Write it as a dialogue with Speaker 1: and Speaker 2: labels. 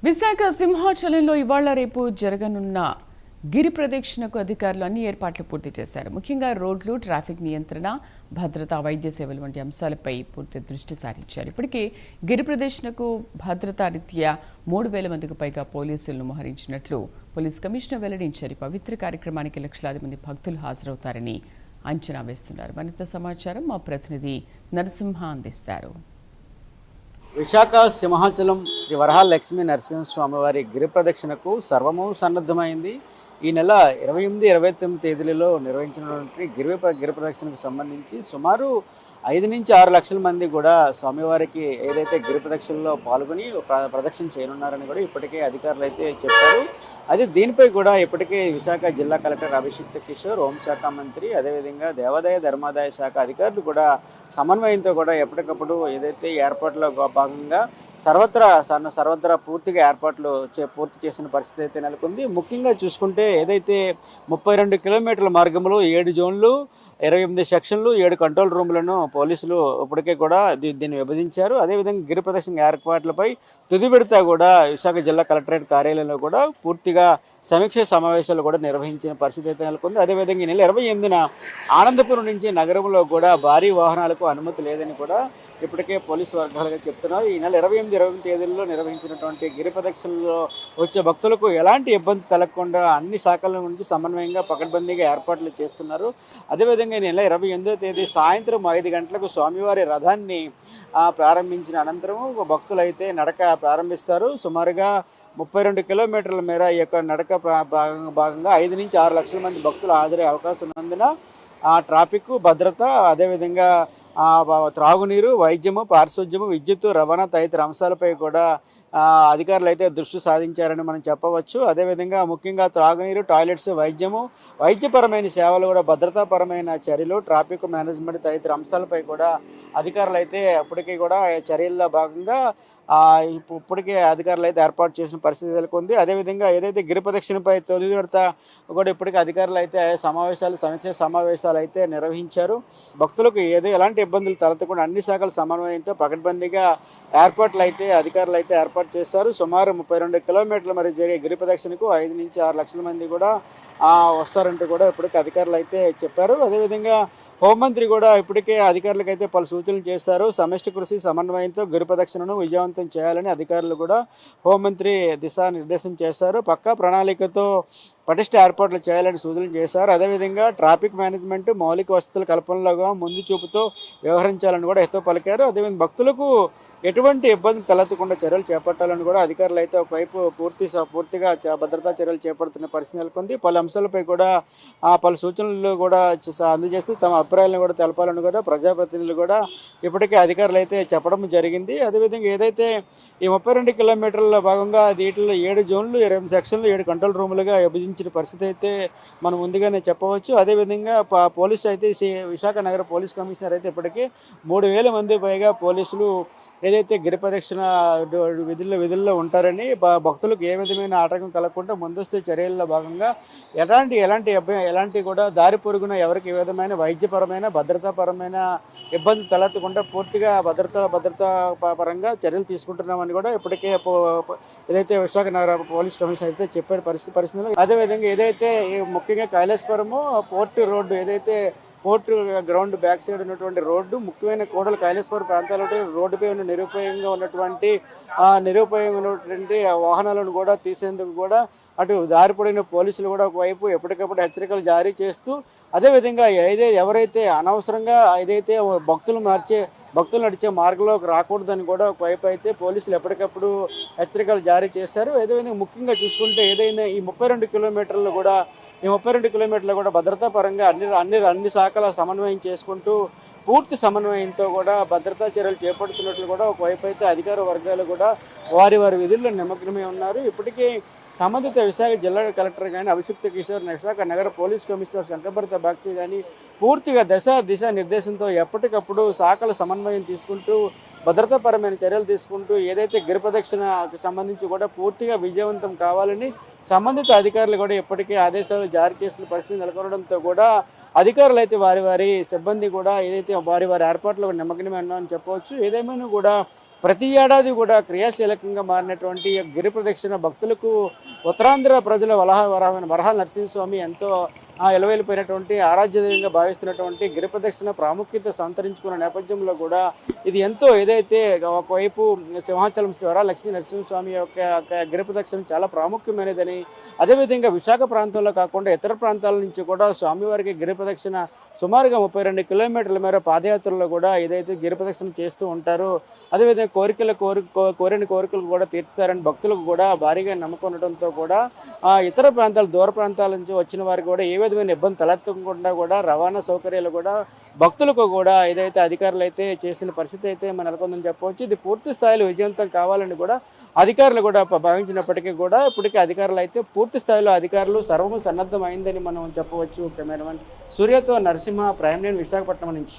Speaker 1: విశాఖ సింహాచలంలో ఇవాళ రేపు జరగనున్న గిరి ప్రదక్షిణకు అధికారులు అన్ని ఏర్పాట్లు పూర్తి చేశారు. ముఖ్యంగా రోడ్లు, ట్రాఫిక్ నియంత్రణ, భద్రత, వైద్య సేవలు వంటి అంశాలపై పూర్తి దృష్టి సారించారు. ఇప్పటికే గిరి ప్రదక్షిణకు భద్రతా రీత్యా 3,000 మందికి పైగా పోలీసులను మోహరించినట్లు పోలీస్ కమిషనర్ వెల్లడించారు. పవిత్ర కార్యక్రమానికి లక్షలాది మంది భక్తులు హాజరవుతారని అంచనా వేస్తున్నారు. మరింత సమాచారం మా ప్రతినిధి నరసింహ అందిస్తారు.
Speaker 2: విశాఖ సింహాచలం శ్రీ వరహాల లక్ష్మీ నరసింహస్వామి వారి గిరి ప్రదక్షిణకు సర్వము సన్నద్ధమైంది. ఈ నెల 28, 29 తేదీలలో నిర్వహించినటువంటి గిరి ప్రదక్షిణకు సంబంధించి సుమారు 5 నుంచి 6 లక్షల మంది కూడా స్వామివారికి ఏదైతే గిరి ప్రదక్షిణలో పాల్గొని ప్రదక్షిణ చేయనున్నారని కూడా ఇప్పటికే అధికారులు అయితే చెప్పారు. అది దీనిపై కూడా ఇప్పటికే విశాఖ జిల్లా కలెక్టర్ అభిషిక్త కిషోర్, హోంశాఖ మంత్రి, అదేవిధంగా దేవాదాయ ధర్మాదాయ శాఖ అధికారులు కూడా సమన్వయంతో కూడా ఎప్పటికప్పుడు ఏదైతే ఏర్పాట్లో భాగంగా సర్వత్రా పూర్తిగా ఏర్పాట్లు పూర్తి చేసిన పరిస్థితి అయితే నెలకొంది. ముఖ్యంగా చూసుకుంటే ఏదైతే 32 కిలోమీటర్ల మార్గంలో 7 జోన్లు, 28 సెక్షన్లు, 7 కంట్రోల్ రూములను పోలీసులు ఇప్పటికే కూడా దీన్ని విభజించారు. అదేవిధంగా గిరి ప్రదక్షిణ ఏర్పాట్లపై తుది విడత కూడా విశాఖ జిల్లా కలెక్టరేట్ కార్యాలయంలో కూడా పూర్తిగా సమీక్ష సమావేశాలు కూడా నిర్వహించిన పరిస్థితి అయితే నెలకొంది. అదేవిధంగా ఈ నెల 28న ఆనందపురం నుంచి నగరంలో కూడా భారీ వాహనాలకు అనుమతి లేదని కూడా ఇప్పటికే పోలీసు వర్గాలుగా చెప్తున్నారు. ఈ నెల 28, 29 తేదీల్లో నిర్వహించినటువంటి గిరి ప్రదక్షిణలో వచ్చే భక్తులకు ఎలాంటి ఇబ్బంది కలగకుండా అన్ని శాఖల నుంచి సమన్వయంగా పకడ్బందీగా ఏర్పాట్లు చేస్తున్నారు. అదేవిధంగా ఈ నెల 28వ తేదీ సాయంత్రం 5 గంటలకు స్వామివారి రథాన్ని ప్రారంభించిన అనంతరం భక్తులైతే నడక ప్రారంభిస్తారు. సుమారుగా 32 కిలోమీటర్ల మేర ఈ యొక్క నడక భాగంగా 5 నుంచి 6 లక్షల మంది భక్తులు హాజరయ్యే అవకాశం ఉన్నందున ట్రాఫిక్, భద్రత, అదేవిధంగా త్రాగునీరు, వైద్యము, పారిశుధ్యము, విద్యుత్తు, రవాణా తదితర అంశాలపై కూడా అధికారులు అయితే దృష్టి సాధించారని మనం చెప్పవచ్చు. అదేవిధంగా ముఖ్యంగా త్రాగునీరు, టాయిలెట్స్, వైద్యము, వైద్యపరమైన సేవలు కూడా భద్రతాపరమైన చర్యలు, ట్రాఫిక్ మేనేజ్మెంట్ తదితర అంశాలపై కూడా అధికారులు అయితే ఇప్పటికీ కూడా చర్యల్లో భాగంగా ఇప్పటికే అధికారులు అయితే ఏర్పాటు చేసిన పరిస్థితి నెలకొంది. అదేవిధంగా ఏదైతే గిరి ప్రదక్షిణపై తొలి విడత కూడా ఇప్పటికే అధికారులు అయితే సమీక్ష సమావేశాలు అయితే నిర్వహించారు. భక్తులకు ఎలాంటి ఇబ్బందులు తలెత్తకుండా అన్ని శాఖల సమన్వయంతో పకడ్బందీగా ఏర్పాట్లు అయితే అధికారులు అయితే ఏర్పాటు చేశారు. సుమారు 32 కిలోమీటర్ల మరి జరిగే గిరి ప్రదక్షిణకు 5 నుంచి 6 లక్షల మంది కూడా వస్తారంటూ కూడా ఇప్పటికే అధికారులు అయితే చెప్పారు. అదేవిధంగా హోంమంత్రి కూడా ఇప్పటికే అధికారులకు అయితే పలు సూచనలు చేశారు. సమిష్టి కృషి సమన్వయంతో గిరి ప్రదక్షిణను విజయవంతం చేయాలని అధికారులు కూడా హోంమంత్రి దిశానిర్దేశం చేశారు. పక్కా ప్రణాళికతో పటిష్ట ఏర్పాట్లు చేయాలని సూచనలు చేశారు. అదేవిధంగా ట్రాఫిక్ మేనేజ్మెంట్, మౌలిక వసతుల కల్పనలో ముందు చూపుతో వ్యవహరించాలని కూడా హితవు పలికారు. అదేవిధంగా భక్తులకు ఎటువంటి ఇబ్బంది తలెత్తకుండా చర్యలు చేపట్టాలని కూడా అధికారులు అయితే ఒకవైపు పూర్తిగా భద్రతా చర్యలు చేపడుతున్న పరిస్థితి నెలకొంది. పలు అంశాలపై కూడా పలు సూచనలు కూడా అందజేస్తూ తమ అభిప్రాయాలను కూడా తెలపాలని కూడా ప్రజాప్రతినిధులు కూడా ఇప్పటికే అధికారులు అయితే చెప్పడం జరిగింది. అదేవిధంగా ఏదైతే ఈ 32 కిలోమీటర్ల భాగంగా వీటిలో 7 జోన్లు, 28 సెక్షన్లు, 7 కంట్రోల్ రూములుగా విభజించిన పరిస్థితి అయితే మనం ముందుగానే చెప్పవచ్చు. అదేవిధంగా పోలీసు అయితే విశాఖ నగర పోలీస్ కమిషనర్ అయితే ఇప్పటికీ 3,000 మంది పైగా పోలీసులు ఏదైతే గిరి ప్రదక్షిణ విధుల్లో ఉంటారని భక్తులకు ఏ విధమైన ఆటంకం కలగకుండా ముందస్తు చర్యల్లో భాగంగా ఎలాంటి కూడా దారి పొరుగున ఎవరికి ఏ విధమైన వైద్యపరమైన, భద్రతాపరమైన ఇబ్బంది తలెత్తకుండా పూర్తిగా భద్రతా పరంగా చర్యలు తీసుకుంటున్నామని కూడా ఇప్పటికే ఏదైతే విశాఖ నగర పోలీస్ కమిషనర్ అయితే చెప్పే పరిస్థితులు. అదేవిధంగా ఏదైతే ముఖ్యంగా కైలాసపురము పోర్టు రోడ్డు, ఏదైతే పోర్టు గ్రౌండ్ బ్యాక్ సైడ్ ఉన్నటువంటి రోడ్డు, ముఖ్యమైన కోడలు కైలాసపురం ప్రాంతాల్లో రోడ్డుపై ఉన్న నిరుపయోగంగా ఉన్నటువంటి వాహనాలను కూడా తీసేందుకు కూడా అటు దారిపడిన పోలీసులు కూడా ఒకవైపు ఎప్పటికప్పుడు హెచ్చరికలు జారీ చేస్తూ, అదేవిధంగా ఎవరైతే అనవసరంగా ఏదైతే భక్తులు నడిచే మార్గంలోకి రాకూడదని కూడా ఒకవైపు అయితే పోలీసులు ఎప్పటికప్పుడు హెచ్చరికలు జారీ చేశారు. అదేవిధంగా ముఖ్యంగా చూసుకుంటే ఏదైనా ఈ 32 కిలోమీటర్లు కూడా భద్రతా పరంగా అన్ని శాఖల సమన్వయం చేసుకుంటూ పూర్తి సమన్వయంతో కూడా భద్రతా చర్యలు చేపడుతున్నట్లు కూడా ఒకవైపు అయితే అధికార వర్గాలు కూడా వారి విధుల్లో నిమగ్నమై ఉన్నారు. ఇప్పటికీ సంబంధిత విశాఖ జిల్లా కలెక్టర్ కానీ అభిషిక్త కిషోర్, విశాఖ నగర పోలీస్ కమిషనర్ శంకర్భరత బాగ్చి కానీ పూర్తిగా దిశా నిర్దేశంతో ఎప్పటికప్పుడు శాఖల సమన్వయం తీసుకుంటూ భద్రతాపరమైన చర్యలు తీసుకుంటూ ఏదైతే గిరి ప్రదక్షిణకు సంబంధించి కూడా పూర్తిగా విజయవంతం కావాలని సంబంధిత అధికారులు కూడా ఇప్పటికే ఆదేశాలు జారీ చేసిన పరిస్థితి నెలకొనడంతో కూడా అధికారులు అయితే వారి సిబ్బంది కూడా ఏదైతే వారి ఏర్పాట్లు నిమగ్నమే ఉన్నామని చెప్పవచ్చు. ఏదేమైనా కూడా ప్రతి ఏడాది కూడా క్రియాశీలకంగా మారినటువంటి ఈ గిరి ప్రదక్షిణ భక్తులకు ఉత్తరాంధ్ర ప్రజల వరహాల నరసింహస్వామి ఎంతో ఎలవేలిపోయినటువంటి ఆరాధ్యదైవంగా భావిస్తున్నటువంటి గిరి ప్రదక్షిణ ప్రాముఖ్యత సంతరించుకున్న నేపథ్యంలో కూడా ఇది ఎంతో ఏదైతే ఒకవైపు సింహాచలం శ్రీ వరాహ లక్ష్మీ నరసింహస్వామి యొక్క గిరి ప్రదక్షిణ చాలా ప్రాముఖ్యమైనదని, అదేవిధంగా విశాఖ ప్రాంతంలో కాకుండా ఇతర ప్రాంతాల నుంచి కూడా స్వామివారికి గిరి ప్రదక్షిణ సుమారుగా 32 కిలోమీటర్ల మేర పాదయాత్రలో కూడా ఏదైతే గిరి ప్రదక్షిణ చేస్తూ ఉంటారో, అదేవిధంగా కోరిన కోరికలు కూడా తీర్చుతారని భక్తులకు కూడా భారీగా నమ్మకం ఉండటంతో కూడా ఇతర ప్రాంతాలు దూర ప్రాంతాల నుంచి వచ్చిన వారికి కూడా ఏ విధమైన ఇబ్బంది తలెత్తకుండా కూడా రవాణా సౌకర్యాలు కూడా భక్తులకు కూడా ఏదైతే అధికారులు అయితే చేసిన పరిస్థితి అయితే మనం నెలకొందని చెప్పవచ్చు. ఇది పూర్తి స్థాయిలో విజయవంతం కావాలని కూడా అధికారులు కూడా భావించినప్పటికీ కూడా ఇప్పటికీ అధికారులు అయితే పూర్తి స్థాయిలో అధికారులు సర్వము సన్నద్ధం అయిందని మనం చెప్పవచ్చు. కెమెరామెన్ సూర్యతో నరసింహ, ప్రైమ్ లైన్, విశాఖపట్నం నుంచి.